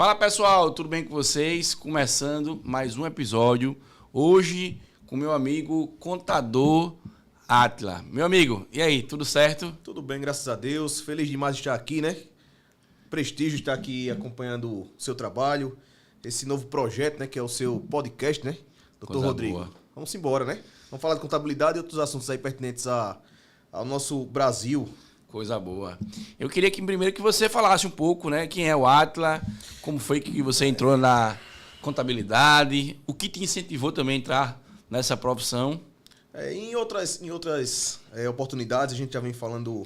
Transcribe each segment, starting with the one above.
Fala pessoal, tudo bem com vocês? Começando mais um episódio, hoje com meu amigo contador Átila. Meu amigo, e aí, tudo certo? Tudo bem, graças a Deus. Feliz demais de estar aqui, né? Prestígio estar aqui acompanhando o seu trabalho, esse novo projeto, né? Que é o seu podcast, né? Doutor Rodrigo. Boa. Vamos embora, né? Vamos falar de contabilidade e outros assuntos aí pertinentes ao nosso Brasil. Coisa boa. Eu queria que primeiro que você falasse um pouco, né? Quem é o Átila, como foi que você entrou na contabilidade, o que te incentivou também a entrar nessa profissão? Em outras oportunidades, a gente já vem falando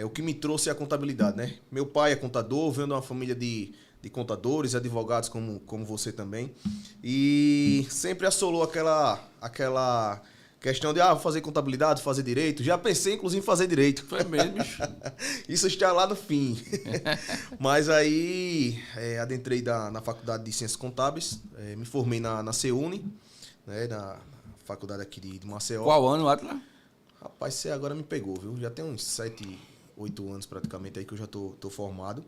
o que me trouxe a contabilidade, né? Meu pai é contador, venho de uma família de contadores, advogados como você também. E sempre assolou aquela questão de, vou fazer contabilidade, fazer direito. Já pensei, inclusive, em fazer direito. Foi mesmo, bicho. Isso está lá no fim. Mas aí, adentrei na Faculdade de Ciências Contábeis, me formei na CEUNI, né, na faculdade aqui de Maceió. Qual ano, Átila? Rapaz, você agora me pegou, viu? Já tem uns 7, 8 anos praticamente aí que eu já tô formado.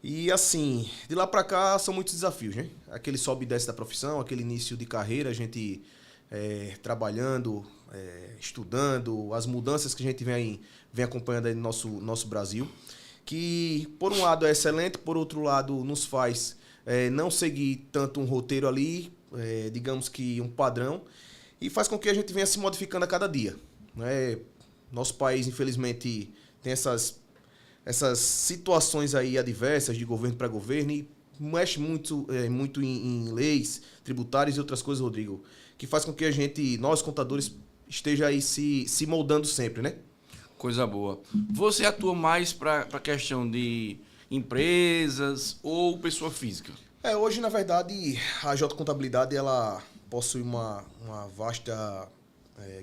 E assim, de lá pra cá são muitos desafios, né? Aquele sobe e desce da profissão, aquele início de carreira, a gente trabalhando, estudando, as mudanças que a gente vem acompanhando aí no nosso Brasil, que por um lado é excelente, por outro lado nos faz não seguir tanto um roteiro ali, digamos que um padrão, e faz com que a gente venha se modificando a cada dia, né? Nosso país, infelizmente, tem essas situações aí adversas de governo para governo e mexe muito em leis tributárias e outras coisas, Rodrigo, que faz com que a gente, nós contadores, esteja aí se moldando sempre, né? Coisa boa. Você atua mais para a questão de empresas ou pessoa física? Hoje, na verdade, a J Contabilidade, ela possui uma vasta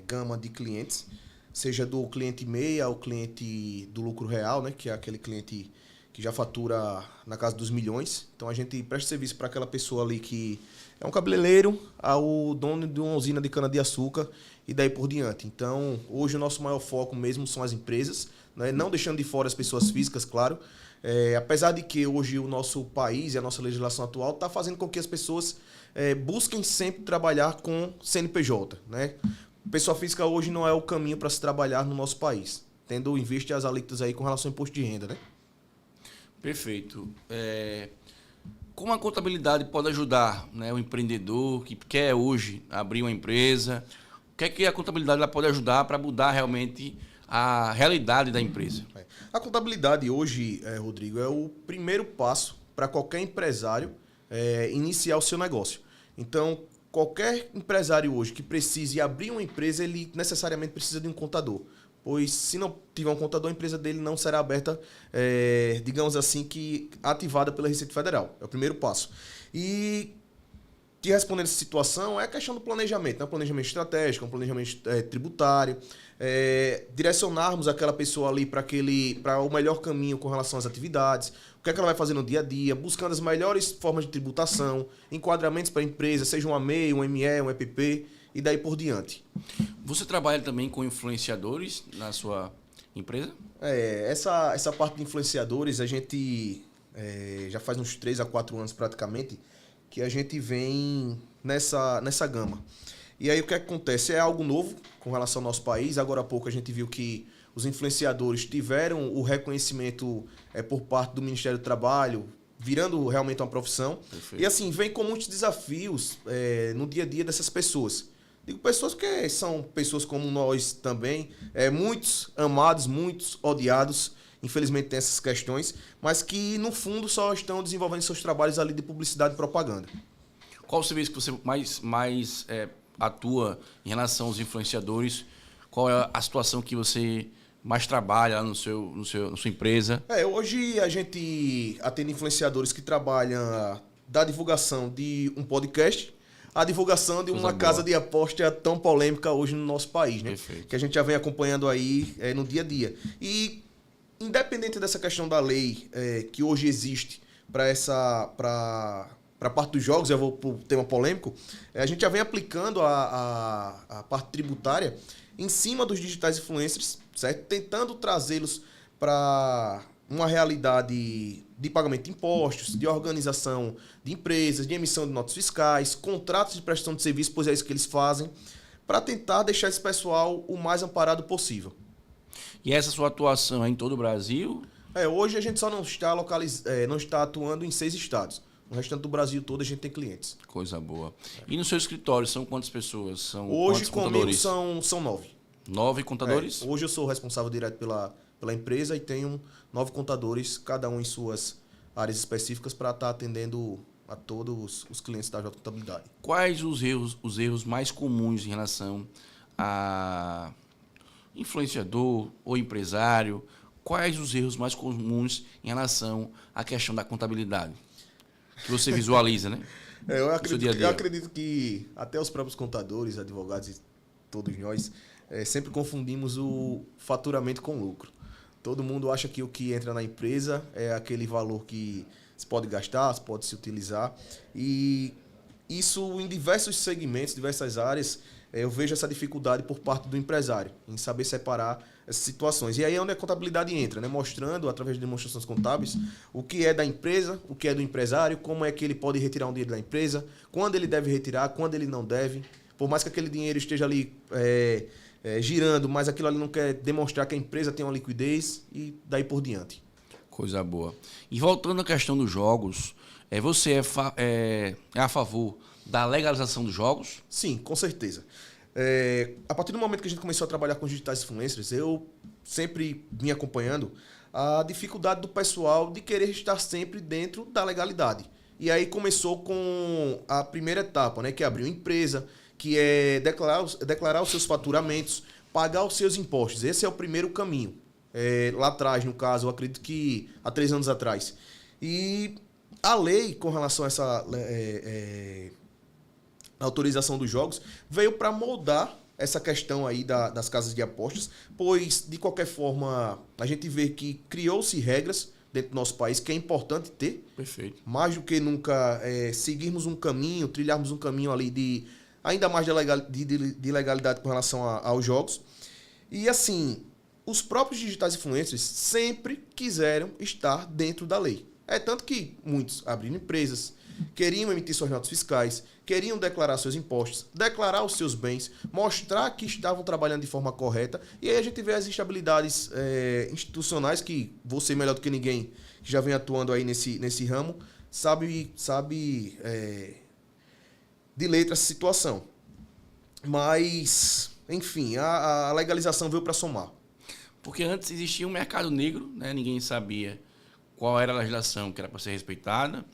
gama de clientes, seja do cliente meia ao cliente do lucro real, né, que é aquele cliente que já fatura na casa dos milhões. Então a gente presta serviço para aquela pessoa ali que é um cabeleireiro, ao dono de uma usina de cana-de-açúcar e daí por diante. Então hoje o nosso maior foco mesmo são as empresas, né, não deixando de fora as pessoas físicas, claro. Apesar de que hoje o nosso país e a nossa legislação atual está fazendo com que as pessoas busquem sempre trabalhar com CNPJ, né? Pessoa física hoje não é o caminho para se trabalhar no nosso país, tendo em vista as alíquotas aí com relação ao imposto de renda, né? Perfeito. Como a contabilidade pode ajudar, né, o empreendedor que quer hoje abrir uma empresa? O que é que a contabilidade ela pode ajudar para mudar realmente a realidade da empresa? A contabilidade hoje, Rodrigo, é o primeiro passo para qualquer empresário iniciar o seu negócio. Então, qualquer empresário hoje que precise abrir uma empresa, ele necessariamente precisa de um contador. Pois se não tiver um contador, a empresa dele não será aberta, digamos assim, que ativada pela Receita Federal. É o primeiro passo. E te respondendo essa situação é a questão do planejamento, né? Um planejamento estratégico, um planejamento tributário, direcionarmos aquela pessoa ali para o melhor caminho com relação às atividades, o que é que ela vai fazer no dia a dia, buscando as melhores formas de tributação, enquadramentos para a empresa, seja um MEI, um ME, um EPP e daí por diante. Você trabalha também com influenciadores na sua empresa? Essa parte de influenciadores, a gente já faz uns 3 a 4 anos praticamente que a gente vem nessa gama. E aí o que acontece? É algo novo com relação ao nosso país. Agora há pouco a gente viu que os influenciadores tiveram o reconhecimento por parte do Ministério do Trabalho, virando realmente uma profissão. Perfeito. E assim, vem com muitos desafios no dia a dia dessas pessoas. Digo pessoas que são pessoas como nós também, muitos amados, muitos odiados, infelizmente tem essas questões, mas que no fundo só estão desenvolvendo seus trabalhos ali de publicidade e propaganda. Qual o serviço que você mais atua em relação aos influenciadores? Qual é a situação que você mais trabalha na sua empresa? Hoje a gente atende influenciadores que trabalham da divulgação de um podcast à divulgação de uma casa de aposta tão polêmica hoje no nosso país, né? Perfeito. Que a gente já vem acompanhando aí no dia a dia. E independente dessa questão da lei que hoje existe para a parte dos jogos, eu vou para o tema polêmico, a gente já vem aplicando a parte tributária em cima dos digitais influencers, certo? Tentando trazê-los para uma realidade de pagamento de impostos, de organização de empresas, de emissão de notas fiscais, contratos de prestação de serviço, pois é isso que eles fazem, para tentar deixar esse pessoal o mais amparado possível. E essa sua atuação é em todo o Brasil? Hoje a gente só não está, não está atuando em 6 estados. No restante do Brasil todo a gente tem clientes. Coisa boa. E no seu escritório são quantas pessoas? São Hoje quantos comigo contadores? são 9. 9 contadores? Hoje eu sou responsável direto pela empresa e tenho 9 contadores, cada um em suas áreas específicas, para estar atendendo a todos os clientes da J Contabilidade. Quais os erros mais comuns em relação a influenciador ou empresário? Quais os erros mais comuns em relação à questão da contabilidade? Que você visualiza, né? Eu acredito que até os próprios contadores, advogados e todos nós sempre confundimos o faturamento com lucro. Todo mundo acha que o que entra na empresa é aquele valor que se pode gastar, se pode se utilizar. E isso em diversos segmentos, diversas áreas, eu vejo essa dificuldade por parte do empresário em saber separar essas situações. E aí é onde a contabilidade entra, né? Mostrando, através de demonstrações contábeis, o que é da empresa, o que é do empresário, como é que ele pode retirar um dinheiro da empresa, quando ele deve retirar, quando ele não deve. Por mais que aquele dinheiro esteja ali girando, mas aquilo ali não quer demonstrar que a empresa tem uma liquidez e daí por diante. Coisa boa. E voltando à questão dos jogos, você é a favor da legalização dos jogos? Sim, com certeza. A partir do momento que a gente começou a trabalhar com os digitais influencers, eu sempre vim acompanhando a dificuldade do pessoal de querer estar sempre dentro da legalidade. E aí começou com a primeira etapa, né, que é abrir uma empresa, que é declarar os seus faturamentos, pagar os seus impostos. Esse é o primeiro caminho. Lá atrás, no caso, eu acredito que há 3 anos atrás. E a lei com relação a essa autorização dos jogos veio para moldar essa questão aí das casas de apostas, pois, de qualquer forma, a gente vê que criou-se regras dentro do nosso país, que é importante ter. Perfeito. Mais do que nunca seguirmos um caminho, trilharmos um caminho ali de ainda mais de legalidade com relação aos jogos. E assim, os próprios digitais influencers sempre quiseram estar dentro da lei. Tanto que muitos abriram empresas, queriam emitir suas notas fiscais, queriam declarar seus impostos, declarar os seus bens, mostrar que estavam trabalhando de forma correta. E aí a gente vê as instabilidades institucionais, que você melhor do que ninguém, que já vem atuando aí nesse ramo, sabe de letra essa situação. Mas, enfim, a legalização veio para somar. Porque antes existia um mercado negro, né? Ninguém sabia qual era a legislação que era para ser respeitada.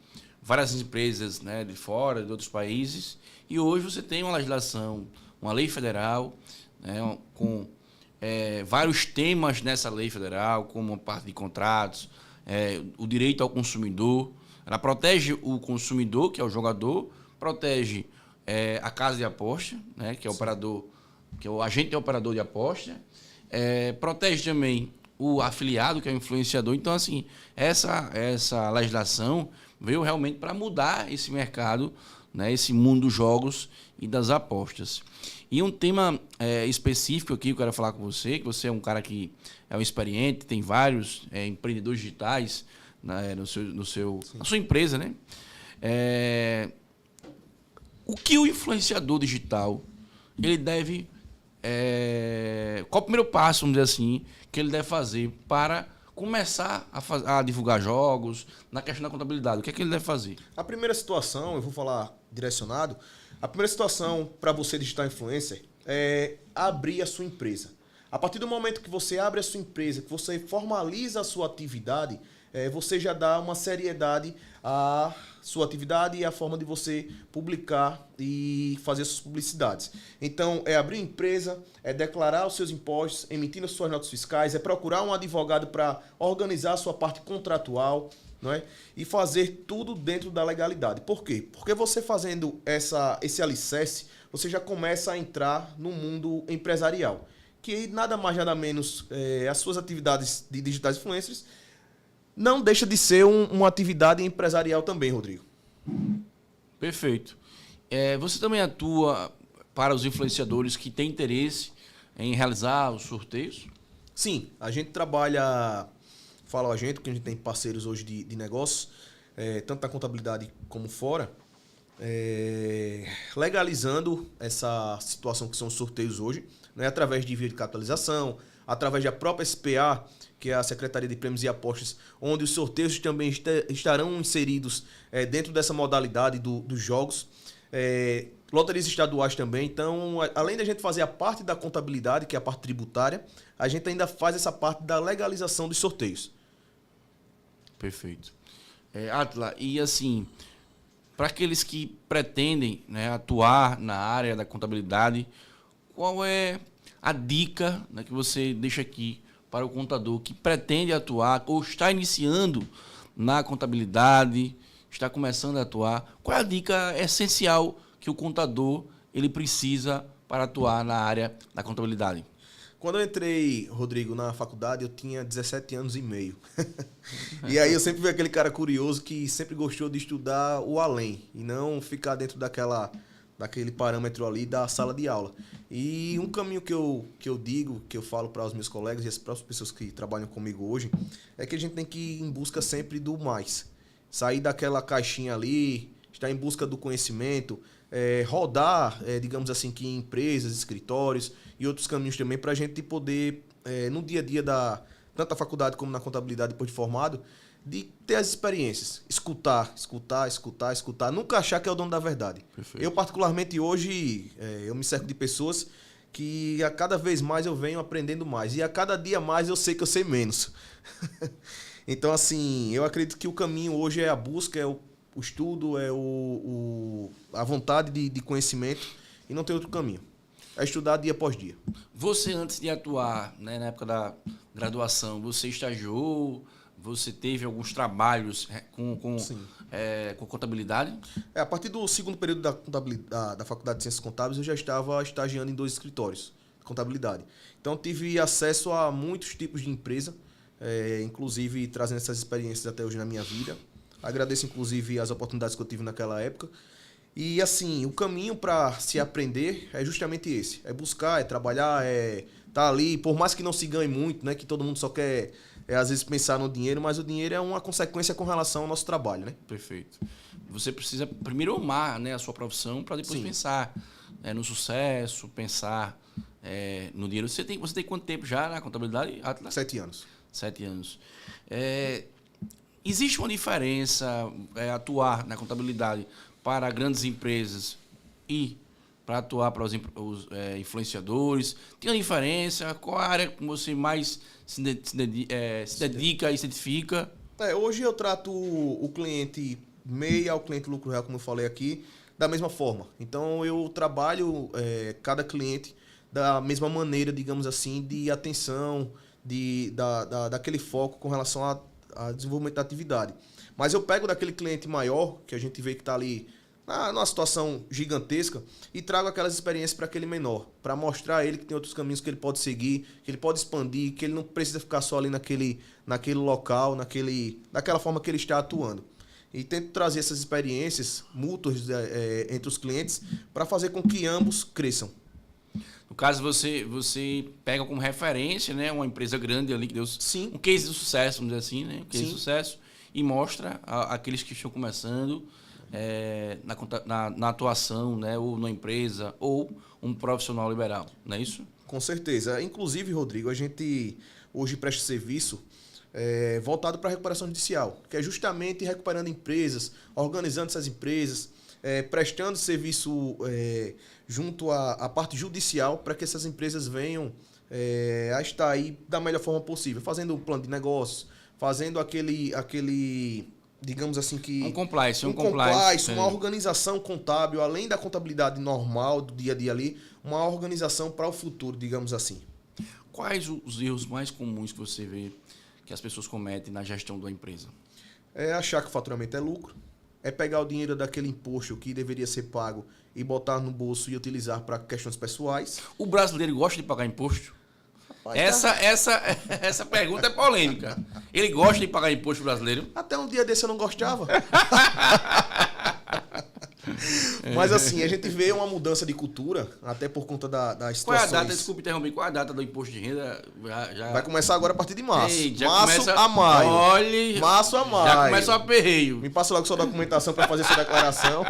Várias empresas, né, de fora, de outros países. E hoje você tem uma legislação, uma lei federal, né, com vários temas nessa lei federal, como a parte de contratos, o direito ao consumidor. Ela protege o consumidor, que é o jogador, protege a casa de aposta, né, que é o operador, que é o agente operador de aposta, protege também o afiliado, que é o influenciador. Então, assim, essa legislação veio realmente para mudar esse mercado, né, esse mundo dos jogos e das apostas. E um tema específico aqui que eu quero falar com você, que você é um cara que é um experiente, tem vários empreendedores digitais, né, na sua empresa, né? O que o influenciador digital ele deve... qual o primeiro passo, vamos dizer assim, que ele deve fazer para começar a divulgar jogos na questão da contabilidade? O que é que ele deve fazer? A primeira situação, eu vou falar direcionado, a primeira situação para você digital influencer é abrir a sua empresa. A partir do momento que você abre a sua empresa, que você formaliza a sua atividade, você já dá uma seriedade à sua atividade e à forma de você publicar e fazer suas publicidades. Então, é abrir uma empresa, é declarar os seus impostos, emitindo as suas notas fiscais, é procurar um advogado para organizar a sua parte contratual, não é? E fazer tudo dentro da legalidade. Por quê? Porque você fazendo esse alicerce, você já começa a entrar no mundo empresarial, que nada mais, nada menos, as suas atividades de digitais influencers não deixa de ser uma atividade empresarial também, Rodrigo. Perfeito. Você também atua para os influenciadores que têm interesse em realizar os sorteios? Sim, a gente trabalha falam a gente, porque a gente tem parceiros hoje de negócios, tanto na contabilidade como fora, legalizando essa situação que são os sorteios hoje, né, através de via de capitalização, através da própria SPA, que é a Secretaria de Prêmios e Apostas, onde os sorteios também estarão inseridos dentro dessa modalidade dos jogos. Loterias estaduais também. Então, além da gente fazer a parte da contabilidade, que é a parte tributária, a gente ainda faz essa parte da legalização dos sorteios. Perfeito. Átila, e assim, para aqueles que pretendem, né, atuar na área da contabilidade, qual é a dica, né, que você deixa aqui para o contador que pretende atuar ou está iniciando na contabilidade, está começando a atuar? Qual é a dica essencial que o contador ele precisa para atuar na área da contabilidade? Quando eu entrei, Rodrigo, na faculdade, eu tinha 17 anos e meio. E aí eu sempre fui aquele cara curioso que sempre gostou de estudar o além e não ficar dentro daquele parâmetro ali da sala de aula. E um caminho que eu digo, que eu falo para os meus colegas e as próprias pessoas que trabalham comigo hoje, é que a gente tem que ir em busca sempre do mais. Sair daquela caixinha ali, estar em busca do conhecimento, rodar, digamos assim, que em empresas, escritórios e outros caminhos também para a gente poder, no dia a dia tanto da faculdade como na contabilidade depois de formado, de ter as experiências. Escutar. Nunca achar que é o dono da verdade. Perfeito. Eu, particularmente, hoje, eu me cerco de pessoas que a cada vez mais eu venho aprendendo mais. E a cada dia mais eu sei que eu sei menos. Então, assim, eu acredito que o caminho hoje é a busca, é o estudo, é a vontade de conhecimento e não tem outro caminho. É estudar dia após dia. Você, antes de atuar, né, na época da graduação, você estagiou, você teve alguns trabalhos com contabilidade? A partir do segundo período da Faculdade de Ciências Contábeis, eu já estava estagiando em 2 escritórios de contabilidade. Então, tive acesso a muitos tipos de empresa, inclusive trazendo essas experiências até hoje na minha vida. Agradeço, inclusive, as oportunidades que eu tive naquela época. E, assim, o caminho para se aprender é justamente esse. É buscar, é trabalhar, é estar ali. Por mais que não se ganhe muito, né? Que todo mundo só quer, às vezes, pensar no dinheiro, mas o dinheiro é uma consequência com relação ao nosso trabalho, né? Perfeito. Você precisa primeiro amar, né, a sua profissão para depois pensar no sucesso, pensar no dinheiro. Você tem quanto tempo já na contabilidade, Átila? 7 anos. 7 anos. Existe uma diferença atuar na contabilidade para grandes empresas e para atuar para os influenciadores? Tem uma diferença? Qual a área que você mais se dedica e se identifica? Hoje eu trato o cliente MEI ao cliente lucro real, como eu falei aqui, da mesma forma. Então eu trabalho cada cliente da mesma maneira, digamos assim, de atenção, daquele foco com relação a desenvolvimento da atividade. Mas eu pego daquele cliente maior, que a gente vê que está ali numa situação gigantesca, e trago aquelas experiências para aquele menor, para mostrar a ele que tem outros caminhos que ele pode seguir, que ele pode expandir, que ele não precisa ficar só ali naquele local, daquela forma que ele está atuando. E tento trazer essas experiências mútuas entre os clientes para fazer com que ambos cresçam. No caso, você pega como referência, né, uma empresa grande ali que deu um case de sucesso, vamos dizer assim, né? Um case de sucesso, e mostra aqueles que estão começando na atuação, né, ou na empresa, ou um profissional liberal, não é isso? Com certeza. Inclusive, Rodrigo, a gente hoje presta serviço voltado para a recuperação judicial, que é justamente recuperando empresas, organizando essas empresas, prestando serviço junto à parte judicial para que essas empresas venham a estar aí da melhor forma possível, fazendo um plano de negócios, fazendo aquele digamos assim que... Um compliance. Uma organização contábil, além da contabilidade normal do dia a dia ali, uma organização para o futuro, digamos assim. Quais os erros mais comuns que você vê que as pessoas cometem na gestão da empresa? É achar que o faturamento é lucro, é pegar o dinheiro daquele imposto que deveria ser pago e botar no bolso e utilizar para questões pessoais. O brasileiro gosta de pagar imposto? Essa pergunta é polêmica. Ele gosta de pagar imposto brasileiro? Até um dia desse eu não gostava. Mas assim, a gente vê uma mudança de cultura, até por conta das Qual é a situações. data, desculpe interromper, qual é a data do imposto de renda? Vai começar agora a partir de março. Ei, já Março começa, a maio. Olhe, Março a maio. já começa o aperreio. Me passa logo sua documentação para fazer sua declaração.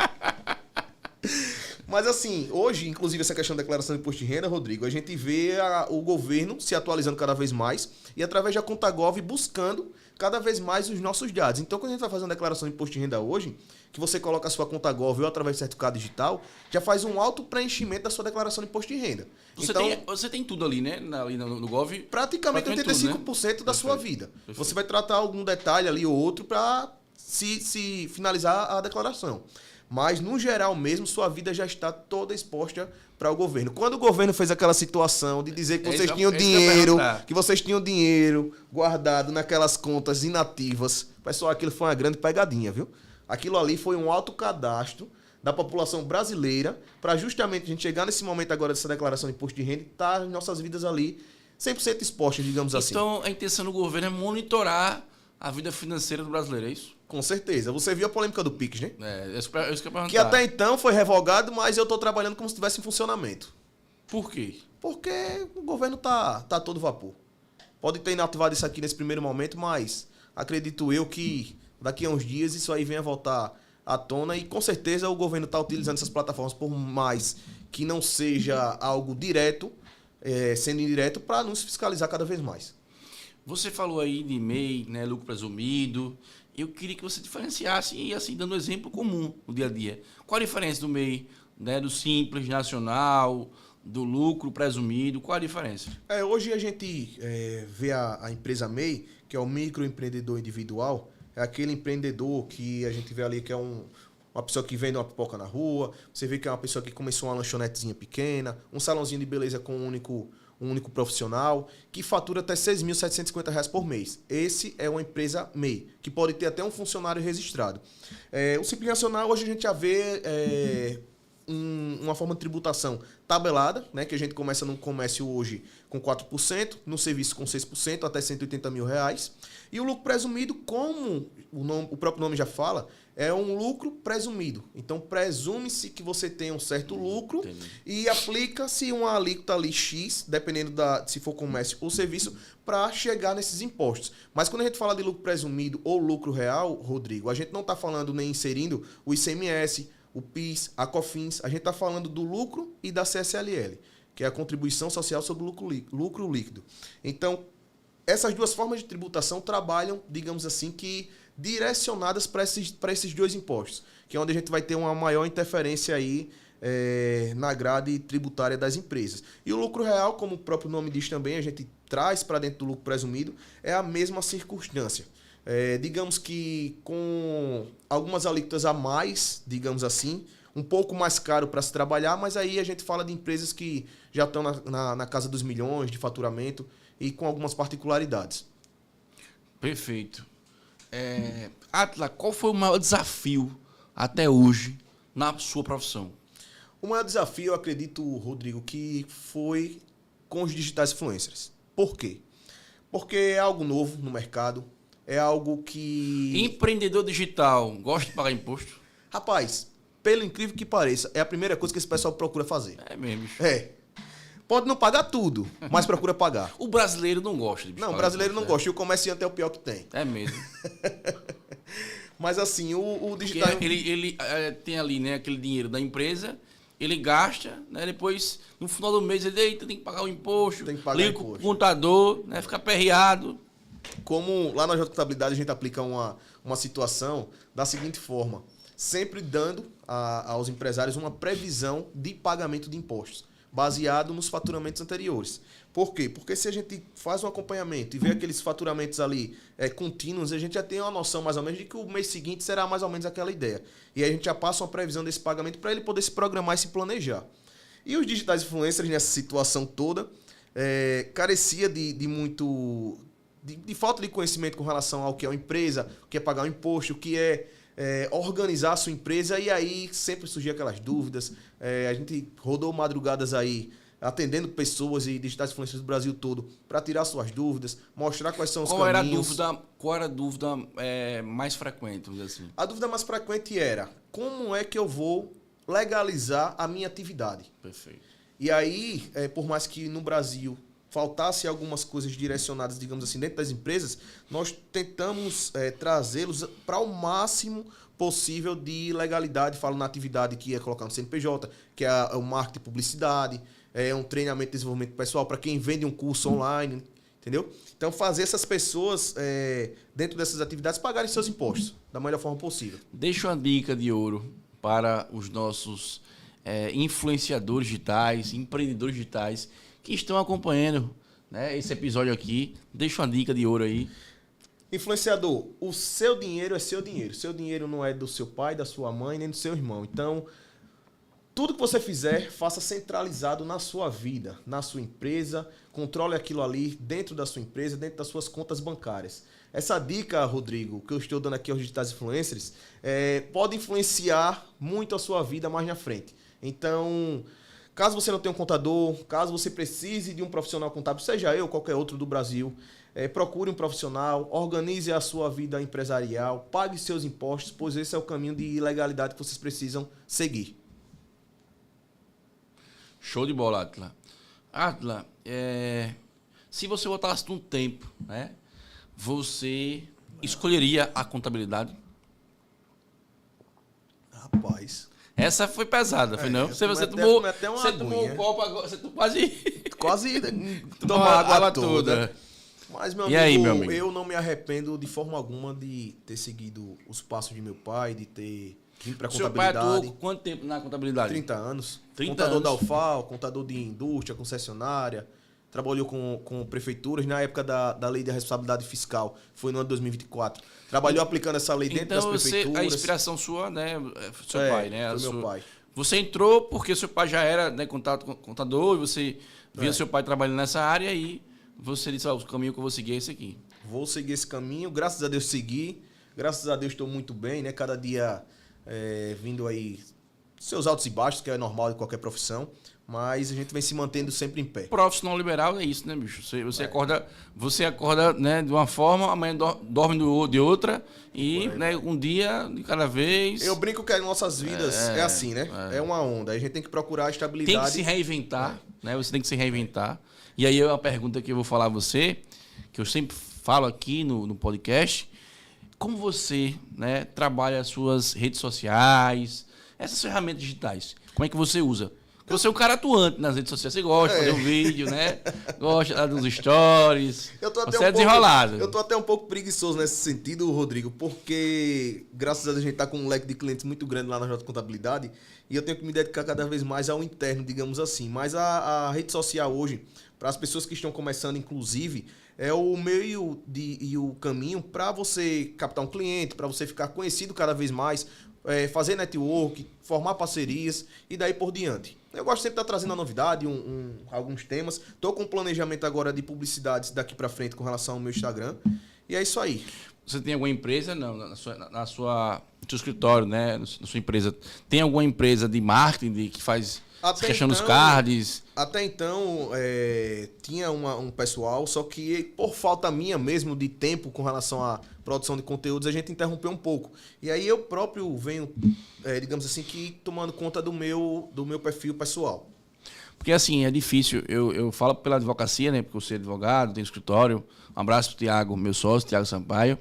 Mas assim, hoje, inclusive essa questão da declaração de imposto de renda, Rodrigo, a gente vê o governo se atualizando cada vez mais e através da ContaGov buscando cada vez mais os nossos dados. Então, quando a gente vai fazer uma declaração de imposto de renda hoje, que você coloca a sua ContaGov ou através do certificado digital, já faz um auto preenchimento da sua declaração de imposto de renda. Você tem tudo ali, né? Ali no Gov. Praticamente 85% tudo, né? da sua vida. Perfeito. Você vai tratar algum detalhe ali ou outro para se finalizar a declaração. Mas, no geral mesmo, sua vida já está toda exposta para o governo. Quando o governo fez aquela situação de dizer que vocês tinham dinheiro guardado naquelas contas inativas, pessoal, aquilo foi uma grande pegadinha, viu? Aquilo ali foi um autocadastro da população brasileira para justamente a gente chegar nesse momento agora dessa declaração de imposto de renda e estar as nossas vidas ali 100% expostas, digamos assim. Então, a intenção do governo é monitorar a vida financeira do brasileiro, é isso? Com certeza. Você viu a polêmica do Pix, né? Isso que eu ia perguntar. Que até então foi revogado, mas eu estou trabalhando como se estivesse em funcionamento. Por quê? Porque o governo tá todo vapor. Pode ter inativado isso aqui nesse primeiro momento, mas acredito eu que daqui a uns dias isso aí venha voltar à tona e com certeza o governo está utilizando essas plataformas, por mais que não seja algo direto, sendo indireto, para nos fiscalizar cada vez mais. Você falou aí de MEI, né, lucro presumido. Eu queria que você diferenciasse e assim, dando um exemplo comum no dia a dia. Qual a diferença do MEI, né, do Simples Nacional, do lucro presumido? Qual a diferença? Hoje a gente vê a empresa MEI, que é o microempreendedor individual, é aquele empreendedor que a gente vê ali que é uma pessoa que vende uma pipoca na rua, você vê que é uma pessoa que começou uma lanchonetezinha pequena, um salãozinho de beleza com um único profissional, que fatura até R$ 6.750 por mês. Esse é uma empresa MEI, que pode ter até um funcionário registrado. O Simples Nacional, hoje a gente já vê uma forma de tributação tabelada, né, que a gente começa no comércio hoje com 4%, no serviço com 6%, até R$180 mil. E o lucro presumido, como o próprio nome já fala, é um lucro presumido. Então, presume-se que você tem um certo lucro. Entendi. E aplica-se uma alíquota ali X, dependendo se for comércio ou serviço, para chegar nesses impostos. Mas quando a gente fala de lucro presumido ou lucro real, Rodrigo, a gente não está falando nem inserindo o ICMS, o PIS, a COFINS, a gente está falando do lucro e da CSLL, que é a contribuição social sobre o lucro líquido. Então, essas duas formas de tributação trabalham, digamos assim, que direcionadas para esses dois impostos, que é onde a gente vai ter uma maior interferência aí na grade tributária das empresas. E o lucro real, como o próprio nome diz também, a gente traz para dentro do lucro presumido, é a mesma circunstância. Digamos que com algumas alíquotas a mais, digamos assim, um pouco mais caro para se trabalhar, mas aí a gente fala de empresas que já estão na casa dos milhões de faturamento e com algumas particularidades. Perfeito. Atila, qual foi o maior desafio até hoje na sua profissão? O maior desafio, eu acredito, Rodrigo, que foi com os digitais influencers. Por quê? Porque é algo novo no mercado, é algo que... Empreendedor digital, gosta de pagar imposto? Rapaz, pelo incrível que pareça, é a primeira coisa que esse pessoal procura fazer. É mesmo. Pode não pagar tudo, mas procura pagar. O brasileiro não gosta de Não, o brasileiro não gosta. E o comerciante é o pior que tem. É mesmo. Mas assim, o digital... Porque ele tem ali, né, aquele dinheiro da empresa, ele gasta, né, depois, no final do mês, ele eita, tem que pagar o imposto, tem que pagar liga o contador, né, fica aperreado. Como lá na Contabilidade a gente aplica uma situação da seguinte forma, sempre dando aos empresários uma previsão de pagamento de impostos, baseado nos faturamentos anteriores. Por quê? Porque se a gente faz um acompanhamento e vê aqueles faturamentos ali contínuos, a gente já tem uma noção mais ou menos de que o mês seguinte será mais ou menos aquela ideia. E aí a gente já passa uma previsão desse pagamento para ele poder se programar e se planejar. E os digitais influencers nessa situação toda carecia de muito... De falta de conhecimento com relação ao que é uma empresa, o que é pagar um imposto, o que é organizar a sua empresa, e aí sempre surgiam aquelas dúvidas. A gente rodou madrugadas aí atendendo pessoas e digitais influencers do Brasil todo para tirar suas dúvidas, mostrar quais são os caminhos. Qual era a dúvida mais frequente, vamos dizer assim? A dúvida mais frequente era: como é que eu vou legalizar a minha atividade. Perfeito. E aí, por mais que no Brasil faltasse algumas coisas direcionadas, digamos assim, dentro das empresas, nós tentamos trazê-los para o máximo possível de legalidade. Falo na atividade que é colocar no CNPJ, que é o marketing e publicidade, um treinamento e desenvolvimento pessoal para quem vende um curso online, entendeu? Então, fazer essas pessoas, dentro dessas atividades, pagarem seus impostos da melhor forma possível. Deixa uma dica de ouro para os nossos influenciadores digitais, empreendedores digitais que estão acompanhando, né, esse episódio aqui. Deixa uma dica de ouro aí. Influenciador, o seu dinheiro é seu dinheiro. Seu dinheiro não é do seu pai, da sua mãe, nem do seu irmão. Então, tudo que você fizer, faça centralizado na sua vida, na sua empresa. Controle aquilo ali dentro da sua empresa, dentro das suas contas bancárias. Essa dica, Rodrigo, que eu estou dando aqui aos digitais influencers, pode influenciar muito a sua vida mais na frente. Então, caso você não tenha um contador, caso você precise de um profissional contábil, seja eu ou qualquer outro do Brasil, procure um profissional, organize a sua vida empresarial, pague seus impostos, pois esse é o caminho de legalidade que vocês precisam seguir. Show de bola, Atila. Atila, se você voltasse num tempo, né, você escolheria a contabilidade? Rapaz... Essa foi pesada, foi não? Você tomou um copo agora, você quase tomou a água toda. Mas, E aí, meu amigo? Eu não me arrependo de forma alguma de ter seguido os passos de meu pai, de ter vindo para a contabilidade. Seu pai atuou quanto tempo na contabilidade? 30 anos. 30 contador anos. da UFAL, contador de indústria, concessionária. Trabalhou com prefeituras na época da lei da responsabilidade fiscal. Foi no ano de 2024. Trabalhou aplicando essa lei dentro das prefeituras. A inspiração sua, né? Seu pai, né? Foi meu pai. Você entrou porque seu pai já era, né, contador, e você via seu pai trabalhando nessa área e você disse, o caminho que eu vou seguir é esse aqui. Vou seguir esse caminho. Graças a Deus segui. Graças a Deus estou muito bem, né? Cada dia vindo aí seus altos e baixos, que é normal de qualquer profissão. Mas a gente vem se mantendo sempre em pé. Profissional liberal é isso, né, bicho? Você acorda, né, de uma forma, amanhã dorme de outra e, né, um dia de cada vez. Eu brinco que as nossas vidas é assim, né? É uma onda. A gente tem que procurar a estabilidade. Tem que se reinventar, né? Você tem que se reinventar. E aí é uma pergunta que eu vou falar a você, que eu sempre falo aqui no podcast. Como você, né, trabalha as suas redes sociais, essas ferramentas digitais? Como é que você usa? Você é um cara atuante nas redes sociais, você gosta de fazer um vídeo, né? Gosta dos stories. Você é desenrolado. Eu tô até um pouco preguiçoso nesse sentido, Rodrigo, porque graças a Deus a gente tá com um leque de clientes muito grande lá na J Contabilidade e eu tenho que me dedicar cada vez mais ao interno, digamos assim. Mas a rede social hoje, para as pessoas que estão começando, inclusive, é o meio e o caminho para você captar um cliente, para você ficar conhecido cada vez mais, fazer network, formar parcerias e daí por diante. Eu gosto sempre de estar trazendo a novidade, alguns temas. Estou com um planejamento agora de publicidades daqui para frente com relação ao meu Instagram. E é isso aí. Você tem alguma empresa? Não, no seu escritório, né? Na sua empresa. Tem alguma empresa de marketing que faz essa questão dos cards? Até então, tinha um pessoal, só que por falta minha mesmo de tempo com relação à produção de conteúdos, a gente interrompeu um pouco. E aí eu próprio venho, digamos assim, que tomando conta do meu perfil pessoal. Porque assim, é difícil. Eu falo pela advocacia, né? Porque eu sou advogado, tenho escritório. Um abraço pro Tiago, meu sócio, Tiago Sampaio.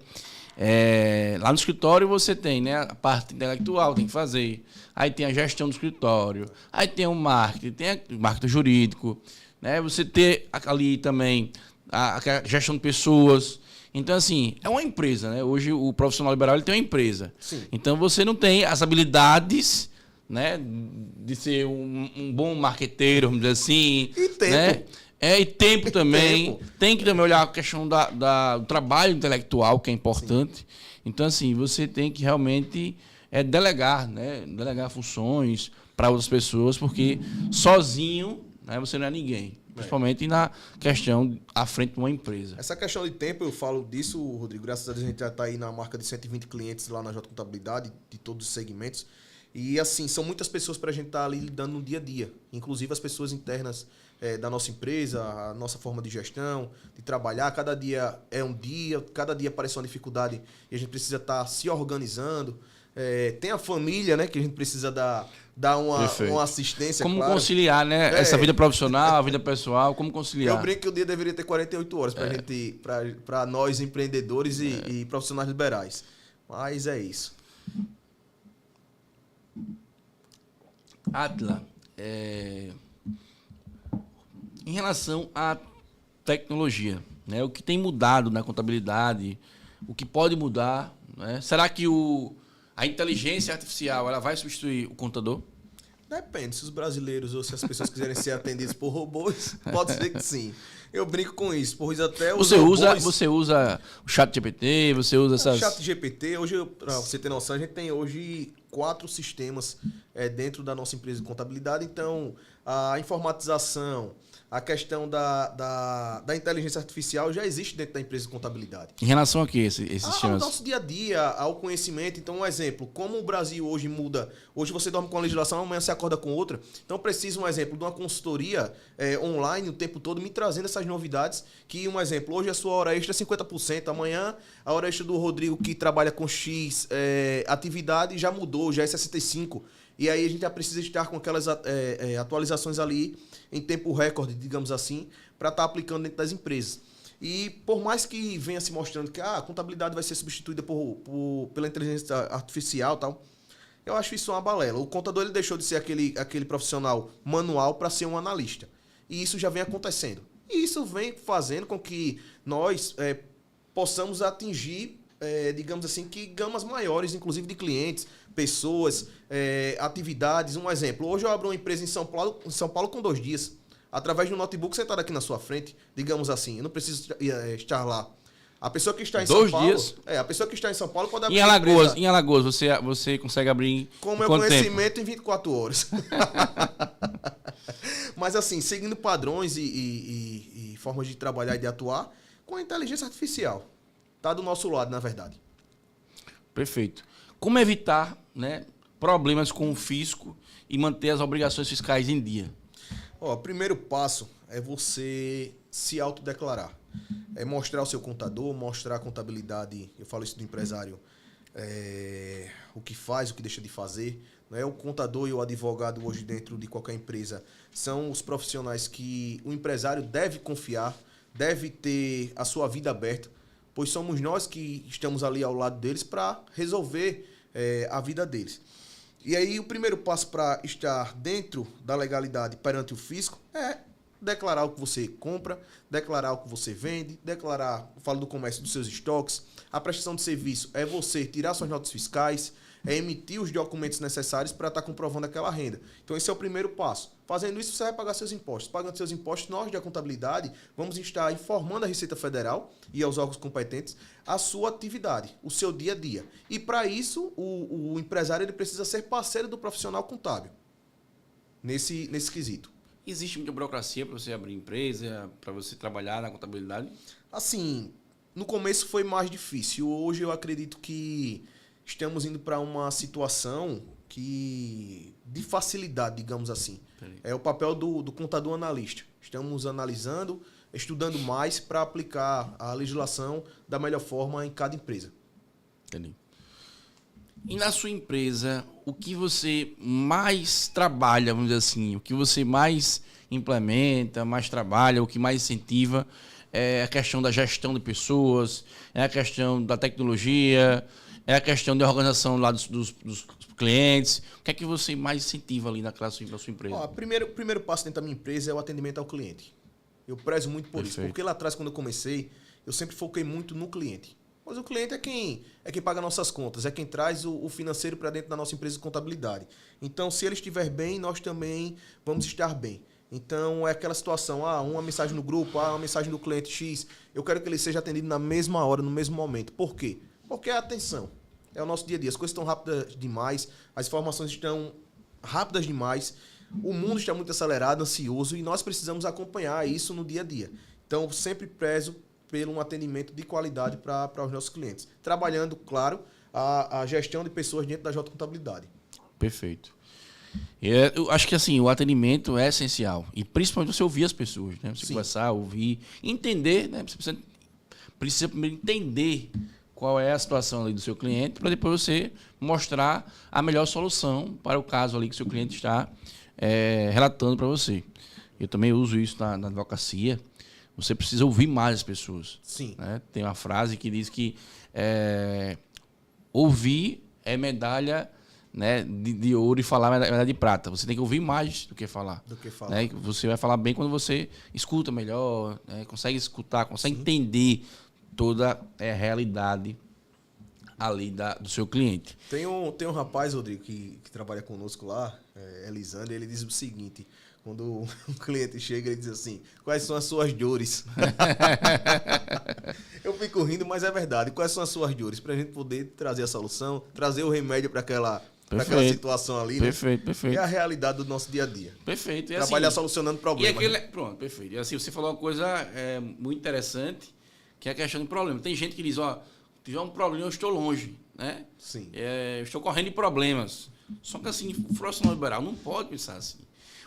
Lá no escritório você tem, né, a parte intelectual, tem que fazer. Aí tem a gestão do escritório. Aí tem o marketing, tem o marketing jurídico, né? Você ter ali também a gestão de pessoas. Então, assim, é uma empresa, né? Hoje o profissional liberal ele tem uma empresa. Sim. Então você não tem as habilidades, né, de ser um bom marqueteiro, vamos dizer assim. E tempo. Né? E tempo também. Tem que também olhar a questão do trabalho intelectual, que é importante. Sim. Então, assim, você tem que realmente delegar, né? Delegar funções para outras pessoas, porque sozinho, né, você não é ninguém. Principalmente na questão à frente de uma empresa. Essa questão de tempo, eu falo disso, Rodrigo. Graças a Deus a gente já está aí na marca de 120 clientes lá na J Contabilidade, de todos os segmentos. E, assim, são muitas pessoas para a gente estar ali lidando no dia a dia. Inclusive as pessoas internas da nossa empresa, a nossa forma de gestão, de trabalhar. Cada dia é um dia, cada dia aparece uma dificuldade e a gente precisa estar se organizando. Tem a família, né? Que a gente precisa dar uma assistência, como claro. Conciliar, né? Essa vida profissional, a vida pessoal, como conciliar? Eu brinco que o dia deveria ter 48 horas para nós empreendedores e profissionais liberais. Mas é isso. Atila, em relação à tecnologia, né? O que tem mudado na contabilidade, o que pode mudar, né? Será que a inteligência artificial ela vai substituir o contador? Depende, se os brasileiros ou se as pessoas quiserem ser atendidos por robôs, pode ser que sim. Eu brinco com isso, pois até os robôs... Você usa o ChatGPT, você usa essas... O ChatGPT, hoje, para você ter noção, a gente tem hoje 4 sistemas dentro da nossa empresa de contabilidade. Então, a informatização, a questão da inteligência artificial já existe dentro da empresa de contabilidade. Em relação a que esses sistemas? Ao nosso dia a dia, ao conhecimento. Então, um exemplo, como o Brasil hoje muda, hoje você dorme com uma legislação, amanhã você acorda com outra. Então, preciso, um exemplo, de uma consultoria online o tempo todo, me trazendo essas novidades, que, um exemplo, hoje a sua hora extra é 50%, amanhã a hora extra do Rodrigo, que trabalha com X atividade, já mudou, já é 65%. E aí a gente já precisa estar com aquelas atualizações ali em tempo recorde, digamos assim, para estar aplicando dentro das empresas. E por mais que venha se mostrando que a contabilidade vai ser substituída pela inteligência artificial e tal, eu acho isso uma balela. O contador ele deixou de ser aquele profissional manual para ser um analista. E isso já vem acontecendo. E isso vem fazendo com que nós possamos atingir, digamos assim, que gamas maiores, inclusive de clientes, pessoas, atividades. Um exemplo, hoje eu abro uma empresa em São Paulo com 2 dias, através de um notebook sentado aqui na sua frente, digamos assim. Eu não preciso estar lá. A pessoa que está em São Paulo... 2 dias? A pessoa que está em São Paulo pode abrir Em Alagoas, você consegue abrir com o meu conhecimento em 24 horas. Mas assim, seguindo padrões e formas de trabalhar e de atuar com a inteligência artificial. Está do nosso lado, na verdade. Perfeito. Como evitar, né, problemas com o fisco e manter as obrigações fiscais em dia? O primeiro passo é você se autodeclarar. É mostrar o seu contador, mostrar a contabilidade. Eu falo isso do empresário, o que faz, o que deixa de fazer. O contador e o advogado hoje dentro de qualquer empresa são os profissionais que o empresário deve confiar, deve ter a sua vida aberta, pois somos nós que estamos ali ao lado deles para resolver a vida deles. E aí o primeiro passo para estar dentro da legalidade perante o fisco é declarar o que você compra, declarar o que você vende, falo do comércio dos seus estoques. A prestação de serviço é você tirar suas notas fiscais, emitir os documentos necessários para estar comprovando aquela renda. Então esse é o primeiro passo. Fazendo isso, você vai pagar seus impostos. Pagando seus impostos, nós da contabilidade vamos estar informando a Receita Federal e aos órgãos competentes a sua atividade, o seu dia a dia. E para isso, o empresário ele precisa ser parceiro do profissional contábil nesse quesito. Existe muita burocracia para você abrir empresa, para você trabalhar na contabilidade? Assim, no começo foi mais difícil. Hoje eu acredito que estamos indo para uma situação de facilidade, digamos assim. Entendi. É o papel do contador analista. Estamos analisando, estudando mais para aplicar a legislação da melhor forma em cada empresa. Entendi. E na sua empresa, o que você mais trabalha, vamos dizer assim, o que você mais implementa, mais trabalha, o que mais incentiva é a questão da gestão de pessoas, é a questão da tecnologia, é a questão da organização lá dos clientes. O que é que você mais incentiva ali na sua empresa? O primeiro passo dentro da minha empresa é o atendimento ao cliente. Eu prezo muito por isso, porque lá atrás, quando eu comecei, eu sempre foquei muito no cliente. Mas o cliente é quem paga nossas contas, é quem traz o financeiro para dentro da nossa empresa de contabilidade. Então, se ele estiver bem, nós também vamos estar bem. Então, é aquela situação, uma mensagem no grupo, uma mensagem do cliente X, eu quero que ele seja atendido na mesma hora, no mesmo momento. Por quê? Porque é a atenção. É o nosso dia a dia. As coisas estão rápidas demais, as informações estão rápidas demais, o mundo está muito acelerado, ansioso, e nós precisamos acompanhar isso no dia a dia. Então, sempre prezo pelo um atendimento de qualidade para os nossos clientes. Trabalhando, claro, a gestão de pessoas dentro da J Contabilidade. Perfeito. Eu acho que assim, o atendimento é essencial. E principalmente você ouvir as pessoas, né? Você conversar, ouvir, entender, né? Você precisa primeiro entender qual é a situação ali do seu cliente, para depois você mostrar a melhor solução para o caso ali que o seu cliente está relatando para você. Eu também uso isso na advocacia. Você precisa ouvir mais as pessoas. Sim. Né? Tem uma frase que diz que ouvir é medalha, né, de ouro e falar é medalha de prata. Você tem que ouvir mais do que falar. Né? Você vai falar bem quando você escuta melhor, né? Consegue escutar, consegue entender toda a realidade ali do seu cliente. Tem um rapaz, Rodrigo, que trabalha conosco lá, Elisandro, ele diz o seguinte: quando um cliente chega, ele diz assim: quais são as suas dores? Eu fico rindo, mas é verdade. Quais são as suas dores? Para a gente poder trazer a solução, trazer o remédio para aquela situação ali. Perfeito, né? perfeito. É a realidade do nosso dia a dia. Perfeito. E trabalhar assim, solucionando problemas. Pronto, perfeito. E assim, você falou uma coisa muito interessante, que é a questão do problema. Tem gente que diz, ó, se tiver um problema, eu estou longe, né? Sim. Eu estou correndo de problemas. Só que assim, o profissional liberal não pode pensar assim.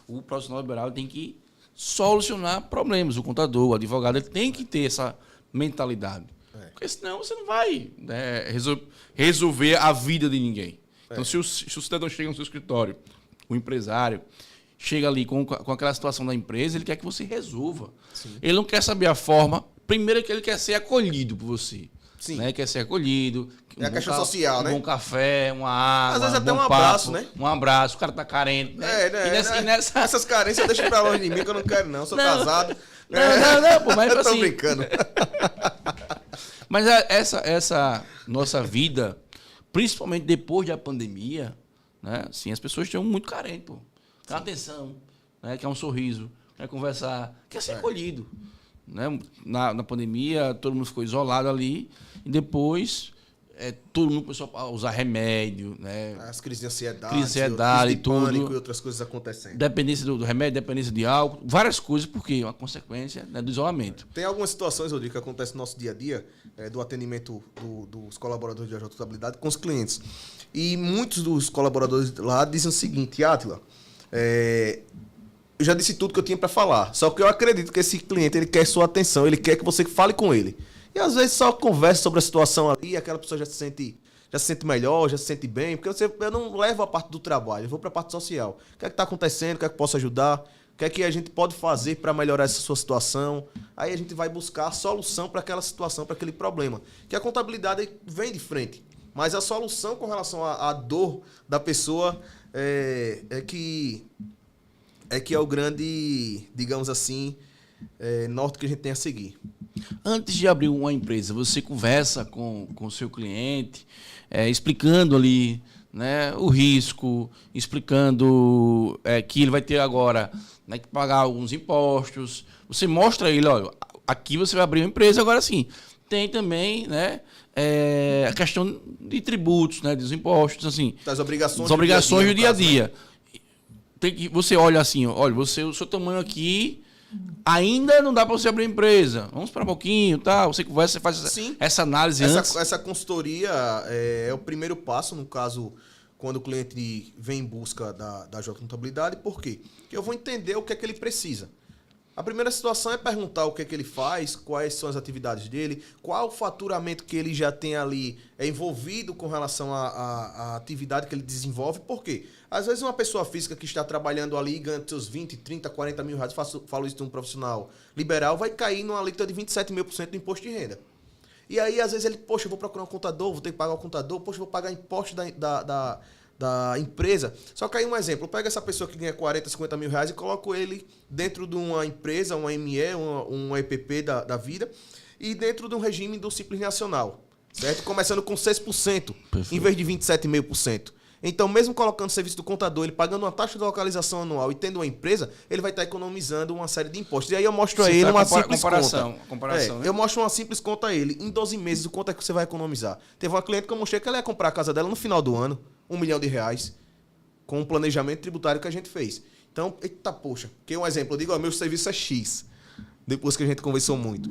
O profissional liberal tem que solucionar problemas. O contador, o advogado, ele tem que ter essa mentalidade. Porque senão você não vai resolver a vida de ninguém. Então, se o cidadão chega no seu escritório, o empresário chega ali com aquela situação da empresa, ele quer que você resolva. Sim. Ele não quer saber a forma. Primeiro que ele quer ser acolhido por você. Sim. Né? Quer ser acolhido. É a questão social, né? Um bom café, uma água. Às vezes até um papo, abraço, né? Um abraço, o cara tá carente. Né? Essas carências eu deixo pra longe de mim, que eu não quero, não. Eu sou casado. Não, pô, mas eu tô assim. brincando. Mas essa nossa vida, principalmente depois da pandemia, né? Assim, as pessoas estão muito carentes, pô. Quer atenção, né? Quer um sorriso, quer conversar, quer ser acolhido. Né? Na pandemia, todo mundo ficou isolado ali e depois todo mundo começou a usar remédio, né? As crises de ansiedade, crise de pânico tudo, e outras coisas acontecendo. Dependência do remédio, dependência de álcool, várias coisas, porque é uma consequência, né, do isolamento. Tem algumas situações, Rodrigo, que acontecem no nosso dia a dia, do atendimento dos colaboradores de AJ Contabilidade com os clientes. E muitos dos colaboradores lá dizem o seguinte: Átila, eu já disse tudo que eu tinha para falar, só que eu acredito que esse cliente ele quer sua atenção, ele quer que você fale com ele. E às vezes só conversa sobre a situação ali, e aquela pessoa já se sente melhor, já se sente bem, porque eu não levo a parte do trabalho, eu vou para a parte social. O que é que está acontecendo, o que é que posso ajudar, o que é que a gente pode fazer para melhorar essa sua situação. Aí a gente vai buscar a solução para aquela situação, para aquele problema. Que a contabilidade vem de frente, mas a solução com relação à dor da pessoa é que é o grande, digamos assim, norte que a gente tem a seguir. Antes de abrir uma empresa, você conversa com o seu cliente, explicando ali, né, o risco, explicando que ele vai ter agora, né, que pagar alguns impostos. Você mostra a ele, olha, aqui você vai abrir uma empresa, agora sim. Tem também, né, a questão de tributos, né, dos impostos, assim. Das obrigações do dia a dia. Você olha assim, olha, o seu tamanho aqui ainda não dá para você abrir empresa. Vamos para um pouquinho, tá? Você conversa, você faz essa análise antes. Essa consultoria é o primeiro passo, no caso, quando o cliente vem em busca da J Contabilidade. Por quê? Porque eu vou entender o que é que ele precisa. A primeira situação é perguntar o que é que ele faz, quais são as atividades dele, qual o faturamento que ele já tem ali envolvido com relação à atividade que ele desenvolve. Por quê? Às vezes uma pessoa física que está trabalhando ali e ganha seus 20, 30, 40 mil reais, falo isso de um profissional liberal, vai cair numa alíquota de 27.000% do imposto de renda. E aí, às vezes, ele, poxa, eu vou procurar um contador, vou ter que pagar o contador, poxa, eu vou pagar imposto da empresa. Só que aí um exemplo, eu pego essa pessoa que ganha 40, 50 mil reais e coloco ele dentro de uma empresa, uma ME, um EPP da vida, e dentro de um regime do Simples Nacional, certo? Começando com 6%, em vez de 27,5%. Então, mesmo colocando o serviço do contador, ele pagando uma taxa de localização anual e tendo uma empresa, ele vai estar economizando uma série de impostos. E aí eu mostro a ele uma simples comparação. Né? Eu mostro uma simples conta a ele. Em 12 meses, o quanto é que você vai economizar? Teve uma cliente que eu mostrei que ela ia comprar a casa dela no final do ano, R$1 milhão, com o planejamento tributário que a gente fez. Então, eita, poxa, que um exemplo, eu digo, meu serviço é X, depois que a gente conversou muito.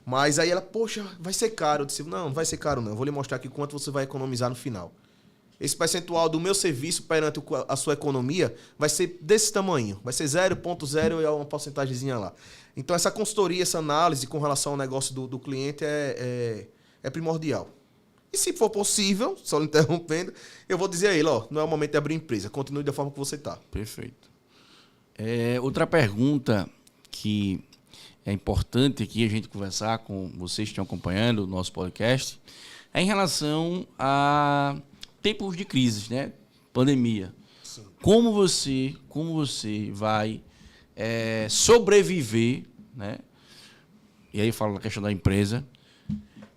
Mas aí ela, poxa, vai ser caro. Eu disse, não vai ser caro não, eu vou lhe mostrar aqui quanto você vai economizar no final. Esse percentual do meu serviço perante a sua economia vai ser desse tamanho. Vai ser 0,0 e uma porcentagemzinha lá. Então, essa consultoria, essa análise com relação ao negócio do cliente é primordial. E se for possível, só lhe interrompendo, eu vou dizer a ele, ó, não é o momento de abrir empresa, continue da forma que você está. Perfeito. Outra pergunta que é importante aqui a gente conversar com vocês que estão acompanhando o nosso podcast é em relação a tempos de crise, né? Pandemia. Sim. Como você vai sobreviver, né? E aí eu falo na questão da empresa,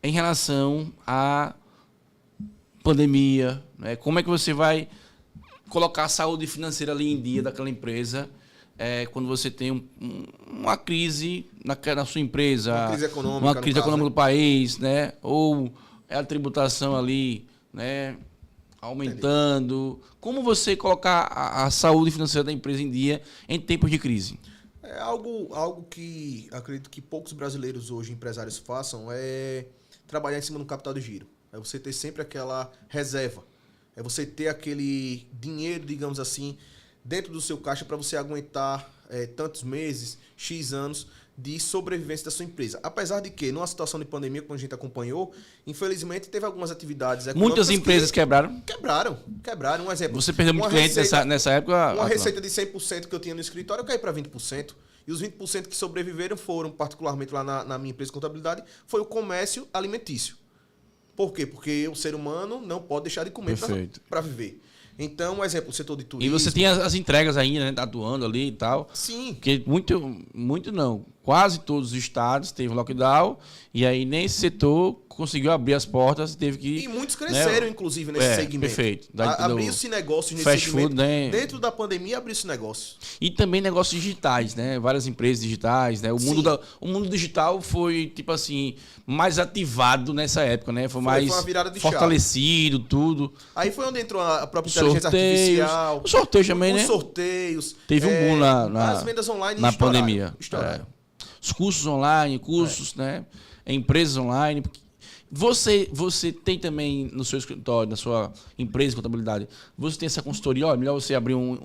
em relação à pandemia, né? Como é que você vai colocar a saúde financeira ali em dia daquela empresa quando você tem uma crise na sua empresa, uma crise econômica do país, né? Ou a tributação ali, né? Aumentando. Entendi. Como você colocar a saúde financeira da empresa em dia em tempos de crise? É algo que acredito que poucos brasileiros hoje, empresários, façam, é trabalhar em cima do capital de giro. É você ter sempre aquela reserva. É você ter aquele dinheiro, digamos assim, dentro do seu caixa para você aguentar tantos meses, X anos de sobrevivência da sua empresa. Apesar de que, numa situação de pandemia, como a gente acompanhou, infelizmente teve algumas atividades econômicas. Muitas empresas quebraram? Quebraram. Um exemplo. Você perdeu muito cliente nessa época? Uma receita de 100% que eu tinha no escritório, eu caí para 20%. E os 20% que sobreviveram foram, particularmente lá na minha empresa de contabilidade, foi o comércio alimentício. Por quê? Porque o ser humano não pode deixar de comer para viver. Então, um exemplo, o setor de turismo... E você tinha as entregas ainda, né? Atuando ali e tal. Sim. Porque muito não. Quase todos os estados teve lockdown e aí nem esse setor conseguiu abrir as portas, teve que... E muitos cresceram, né? Inclusive, nesse segmento. Perfeito. Abriu-se negócios nesse fast segmento. Food, né? Dentro da pandemia, abriu-se negócio. E também negócios digitais, né? Várias empresas digitais, né? O mundo digital foi, tipo assim, mais ativado nessa época, né? Foi mais uma virada de fortalecido, tudo. Aí foi onde entrou a própria inteligência artificial. Os sorteios também, né? Os sorteios. Teve um boom as vendas online na pandemia. Estouraram. Os cursos online, né? Empresas online. Você tem também no seu escritório, na sua empresa de contabilidade, você tem essa consultoria, é melhor você abrir um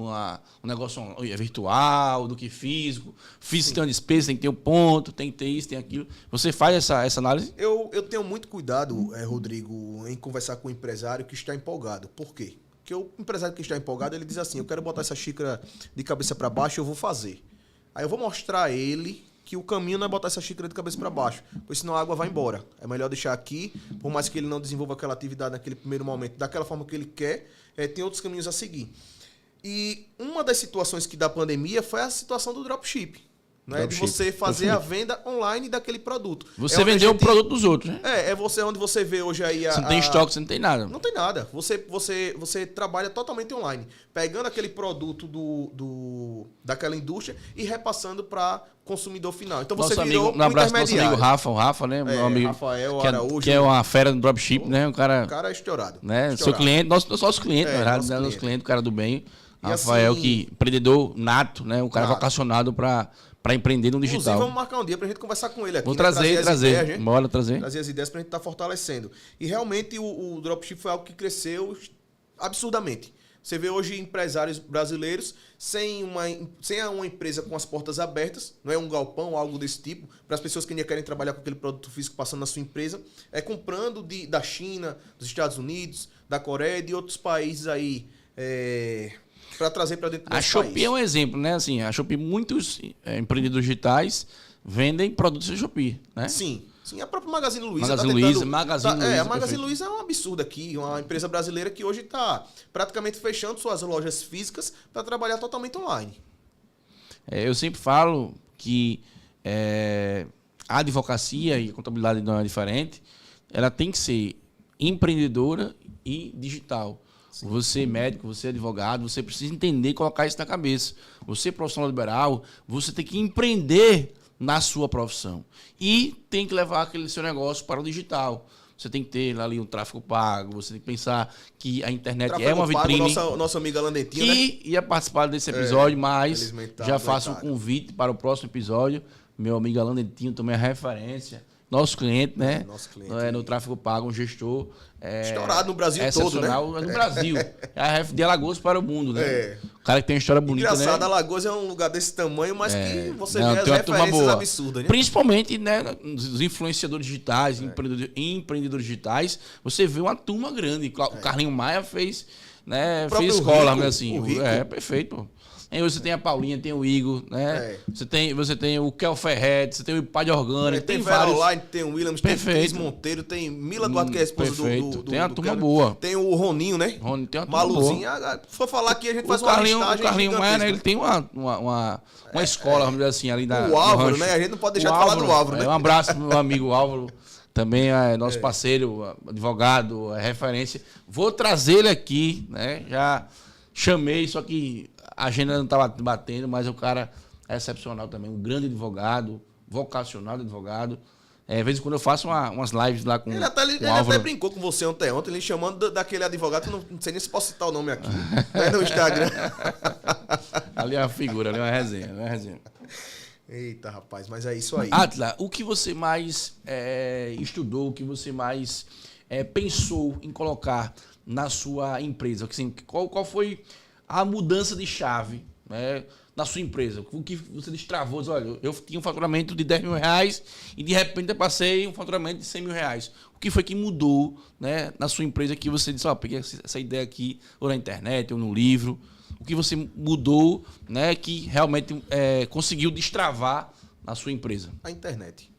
negócio virtual do que físico. Físico tem uma despesa, tem que ter um ponto, tem que ter isso, tem aquilo. Você faz essa análise? Eu tenho muito cuidado, Rodrigo, em conversar com o empresário que está empolgado. Por quê? Porque o empresário que está empolgado, ele diz assim, eu quero botar essa xícara de cabeça para baixo, eu vou fazer. Aí eu vou mostrar a ele que o caminho não é botar essa xícara de cabeça para baixo, pois senão a água vai embora. É melhor deixar aqui, por mais que ele não desenvolva aquela atividade naquele primeiro momento, daquela forma que ele quer, tem outros caminhos a seguir. E uma das situações que da pandemia foi a situação do dropship. Né? De você fazer a venda online daquele produto. Você vendeu o produto dos outros, né? É onde você vê hoje aí Você não tem estoque, você não tem nada. Não tem nada. Você trabalha totalmente online. Pegando aquele produto daquela indústria e repassando para consumidor final. Então você virou um abraço pro nosso amigo Rafa, o Rafa, né? Meu amigo Rafael Araújo. Que é uma fera do dropship, né? O cara é estourado. Né? Seu cliente, nosso cliente, na verdade, nosso cliente, o cara do bem. Rafael, assim, que empreendedor nato, né? Um cara vocacionado para empreender no digital. Inclusive, vamos marcar um dia pra gente conversar com ele aqui. Vou trazer. Bora trazer. Trazer as ideias pra gente estar fortalecendo. E realmente o dropship foi algo que cresceu absurdamente. Você vê hoje empresários brasileiros sem uma empresa com as portas abertas, não é um galpão, algo desse tipo, para as pessoas que ainda querem trabalhar com aquele produto físico passando na sua empresa, comprando da China, dos Estados Unidos, da Coreia e de outros países aí, para trazer para dentro do nosso país. A Shopee é um exemplo, né? Assim, a Shopee, muitos empreendedores digitais vendem produtos da Shopee, né? Sim. Sim, a própria Magazine Luiza Magazine Luiza. A Magazine Luiza é um absurdo aqui, uma empresa brasileira que hoje está praticamente fechando suas lojas físicas para trabalhar totalmente online. Eu sempre falo que a advocacia e a contabilidade não é diferente, ela tem que ser empreendedora e digital. Sim. Você médico, você advogado, você precisa entender e colocar isso na cabeça. Você profissional liberal, você tem que empreender na sua profissão. E tem que levar aquele seu negócio para o digital. Você tem que ter ali um tráfego pago, você tem que pensar que a internet é uma vitrine. Nosso amigo Alan Dentinho, que ia participar desse episódio, mas já faço um convite para o próximo episódio. Meu amigo Alan Dentinho também é referência nosso cliente, né? Nosso cliente. No tráfego pago, um gestor. Estourado no Brasil todo, né? No Brasil. É a ref de Alagoas para o mundo, né? É. O cara que tem uma história bonita, Engraçado, né? Alagoas é um lugar desse tamanho, mas que você vê as tem uma turma referências boa. absurdas, né? Principalmente, né, os influenciadores digitais, empreendedores digitais, você vê uma turma grande. O Carlinho Maia fez, né, fez escola, Rico, assim. o Rico. Perfeito, pô. Aí você tem a Paulinha, tem o Igor, né? Você tem o Kel Ferret, você tem o Pai de Orgânico, tem vários. Online, tem o Williams, tem o Cris Monteiro, tem Mila Duarte, que é a esposa do Tem a turma cara. boa. Tem o Roninho, né? Roninho tem uma turma Maluzinho. Se for falar aqui, a gente faz uma listagem O Carlinho Maia, né, ele tem uma escola, vamos dizer assim, ali O Álvaro, né? A gente não pode deixar de falar do Álvaro, né? Um abraço pro meu amigo Álvaro. Também é nosso parceiro, advogado, referência. Vou trazer ele aqui, né? Já chamei, só que a agenda não estava batendo, mas o cara é excepcional também. Um grande advogado, vocacionado advogado. De vez em quando eu faço umas lives lá com ele o Álvaro. Até brincou com você ontem, ele chamando daquele advogado, que não sei nem se posso citar o nome aqui, né, no Instagram. Ali é uma figura, ali é uma resenha. Eita, rapaz, mas é isso aí. Atila, o que você mais estudou, o que você mais pensou em colocar na sua empresa? Assim, qual foi a mudança de chave, né, na sua empresa? O que você destravou? Diz, olha, eu tinha um faturamento de 10 mil reais e de repente eu passei um faturamento de 100 mil reais. O que foi que mudou, né, na sua empresa que você disse, peguei essa ideia aqui, ou na internet, ou no livro? O que você mudou, né, que realmente conseguiu destravar na sua empresa? A internet.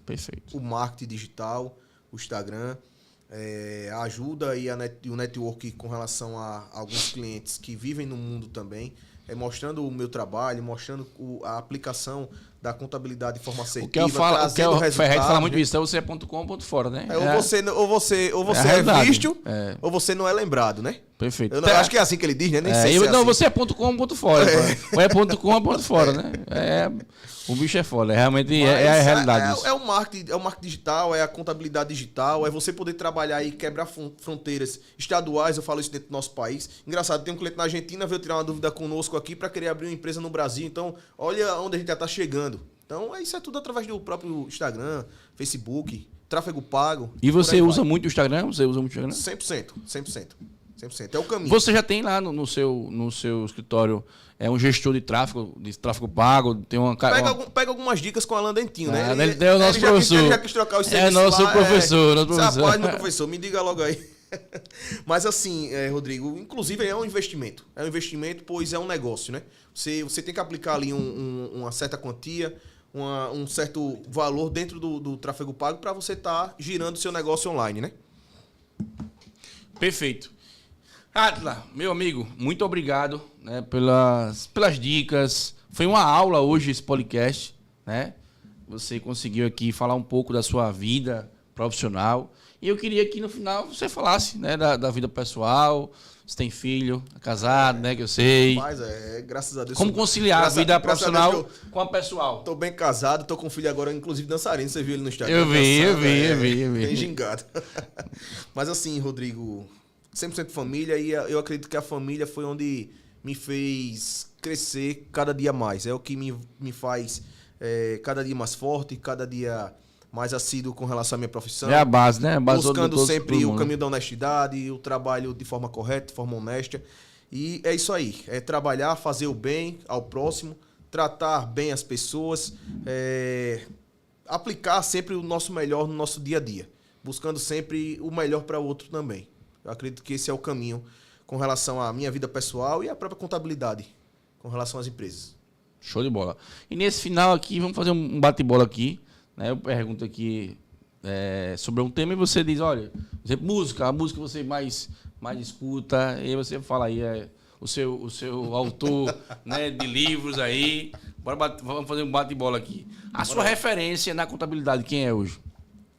Perfeito. O marketing digital, o Instagram, a ajuda e o network com relação a alguns clientes que vivem no mundo também, mostrando o meu trabalho, mostrando a aplicação da contabilidade de forma assertiva, trazendo o Ferret fala muito isso, então você é .com ou ponto fora, né? Ou você é visto, ou você não é lembrado, né? Perfeito. Eu acho que é assim que ele diz, né? Nem sei se não, assim. você é .com ou ponto fora. Ou é .com ou ponto fora, né? O bicho é foda, realmente a realidade disso. É o marketing digital, é a contabilidade digital, é você poder trabalhar e quebrar fronteiras estaduais, eu falo isso dentro do nosso país. Engraçado, tem um cliente na Argentina, veio tirar uma dúvida conosco aqui para querer abrir uma empresa no Brasil, então olha onde a gente já está chegando. Então isso é tudo através do próprio Instagram, Facebook, tráfego pago. E você usa muito o Instagram? Você usa muito o Instagram? 100%. É o caminho. Você já tem lá no seu escritório um gestor de tráfego pago, tem Pega algumas dicas com o Alan Dentinho, né? Ele é o nosso professor. Ele já quis trocar os serviços nosso lá, professor. Rapaz, meu professor, me diga logo aí. Mas assim, Rodrigo, inclusive é um investimento. É um investimento, pois é um negócio, né? Você tem que aplicar ali uma certa quantia, um certo valor dentro do tráfego pago para você estar girando o seu negócio online, né? Perfeito. Atila, meu amigo, muito obrigado, né, pelas dicas. Foi uma aula hoje esse podcast, né? Você conseguiu aqui falar um pouco da sua vida profissional. E eu queria que no final você falasse, né, da vida pessoal. Você tem filho, é casado, né, que eu sei. Mas graças a Deus. Como conciliar a vida profissional com a pessoal? Tô bem casado, tô com um filho agora, inclusive dançarino. Você viu ele no Instagram? Eu vi. Bem gingado. Mas assim, Rodrigo, 100% família, e eu acredito que a família foi onde me fez crescer cada dia mais. É o que me faz cada dia mais forte, cada dia mais assíduo com relação à minha profissão. É a base, né? Buscando sempre o caminho da honestidade, o trabalho de forma correta, de forma honesta. E é isso aí. É trabalhar, fazer o bem ao próximo, tratar bem as pessoas, aplicar sempre o nosso melhor no nosso dia a dia. Buscando sempre o melhor para o outro também. Eu acredito que esse é o caminho com relação à minha vida pessoal e à própria contabilidade com relação às empresas. Show de bola. E nesse final aqui, vamos fazer um bate-bola aqui. Né? Eu pergunto aqui sobre um tema e você diz, olha, música, a música que você mais escuta, e aí você fala aí o seu autor, né, de livros aí. Vamos fazer um bate-bola aqui. A sua referência na contabilidade, quem é hoje?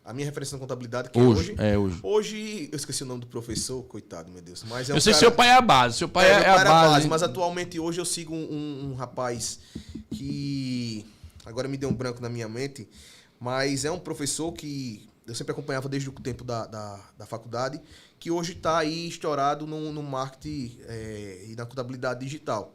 A minha referência na contabilidade, que hoje? Hoje. Hoje, eu esqueci o nome do professor, coitado, meu Deus. Mas eu sei que seu pai é a base. Seu pai é a base. Mas atualmente, hoje, eu sigo um rapaz que... Agora me deu um branco na minha mente. Mas é um professor que eu sempre acompanhava desde o tempo da faculdade, que hoje está aí estourado no marketing e na contabilidade digital.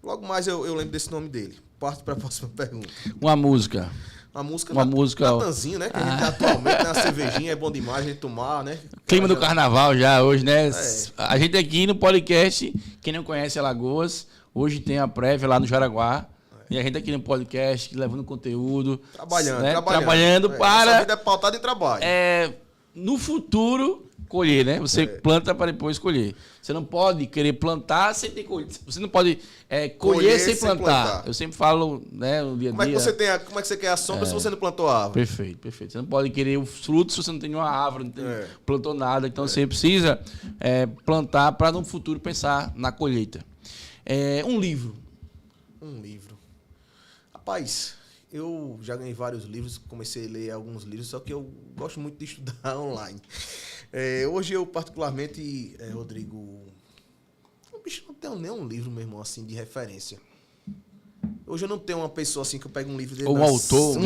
Logo mais eu lembro desse nome dele. Parto para a próxima pergunta. Uma música. Uma música Natanzinho, né? Que a gente atualmente, né? A cervejinha é bom demais a gente tomar, né? Clima do carnaval já hoje, né? A gente aqui no podcast, quem não conhece Alagoas, hoje tem a prévia lá no Jaraguá. E a gente aqui no podcast, levando conteúdo. Trabalhando, né? trabalhando para... Nossa vida é pautada em trabalho. No futuro, colher, né? Você planta para depois colher. Você não pode querer plantar sem ter colher. Você não pode colher sem plantar. Eu sempre falo, né, no dia a dia. Como é que você quer a sombra se você não plantou a árvore? Perfeito, perfeito. Você não pode querer o fruto se você não tem nenhuma árvore, não plantou nada. Então você precisa plantar para no futuro pensar na colheita. Um livro. Rapaz, eu já ganhei vários livros, comecei a ler alguns livros, só que eu gosto muito de estudar online. Hoje eu particularmente, Rodrigo, bicho, não tenho nenhum livro, meu irmão, assim, de referência. Hoje eu não tenho uma pessoa assim que eu pego um livro dele. Ou um autor?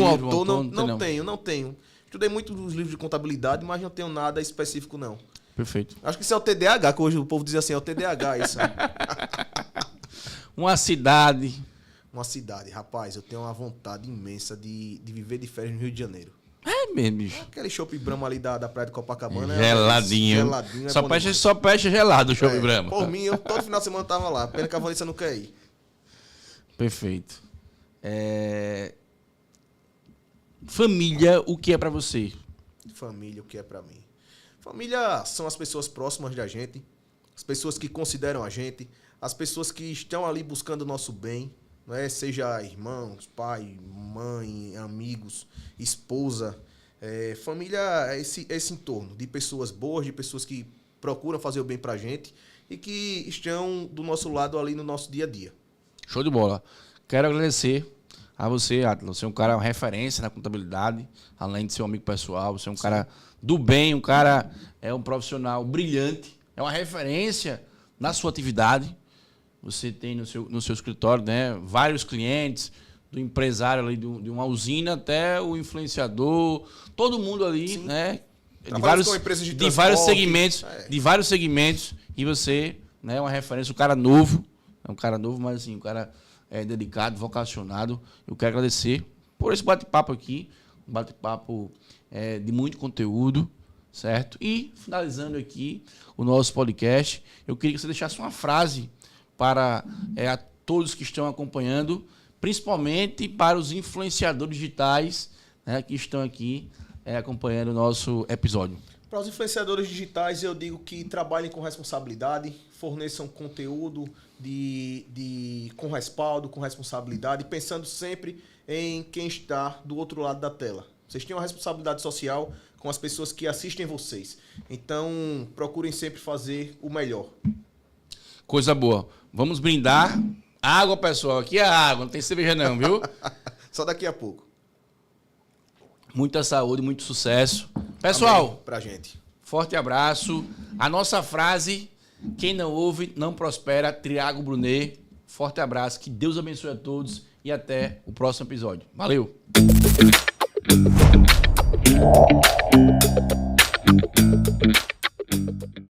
Não tenho. Estudei muito os livros de contabilidade, mas não tenho nada específico, não. Perfeito. Acho que isso é o TDAH, que hoje o povo diz assim, é o TDAH isso. Uma cidade, rapaz, eu tenho uma vontade imensa de viver de férias no Rio de Janeiro. É mesmo, bicho. Aquele chopp Brahma ali da Praia de Copacabana. Geladinho. Só peixe gelado o chopp Brahma. Por mim, todo final de semana eu tava lá. Pena que a Vanessa não quer ir. Perfeito. Família, o que é pra você? Família, o que é pra mim? Família são as pessoas próximas da gente, as pessoas que consideram a gente, as pessoas que estão ali buscando o nosso bem, né? Seja irmãos, pai, mãe, amigos, esposa. Família é esse entorno de pessoas boas, de pessoas que procuram fazer o bem pra gente e que estão do nosso lado ali no nosso dia a dia. Show de bola. Quero agradecer a você, Atlas. Você é um cara referência na contabilidade, além de ser um amigo pessoal. Você é um cara do bem, um profissional brilhante, é uma referência na sua atividade. Você tem no seu escritório, né, vários clientes, do empresário ali de uma usina até o influenciador, todo mundo ali, sim, né? De vários segmentos, e você, né, é uma referência, um cara novo, mas assim, um cara dedicado, vocacionado. Eu quero agradecer por esse bate-papo aqui, um bate-papo de muito conteúdo, certo? E finalizando aqui o nosso podcast, eu queria que você deixasse uma frase para a todos que estão acompanhando, principalmente para os influenciadores digitais, né, que estão aqui acompanhando o nosso episódio. Para os influenciadores digitais, eu digo que trabalhem com responsabilidade, forneçam conteúdo com respaldo, com responsabilidade, pensando sempre em quem está do outro lado da tela. Vocês têm uma responsabilidade social com as pessoas que assistem vocês. Então, procurem sempre fazer o melhor. Coisa boa. Vamos brindar. Água, pessoal. Aqui é água, não tem cerveja não, viu? Só daqui a pouco. Muita saúde, muito sucesso. Pessoal, amém pra gente. Forte abraço. A nossa frase, quem não ouve, não prospera. Tiago Brunet. Forte abraço. Que Deus abençoe a todos e até o próximo episódio. Valeu!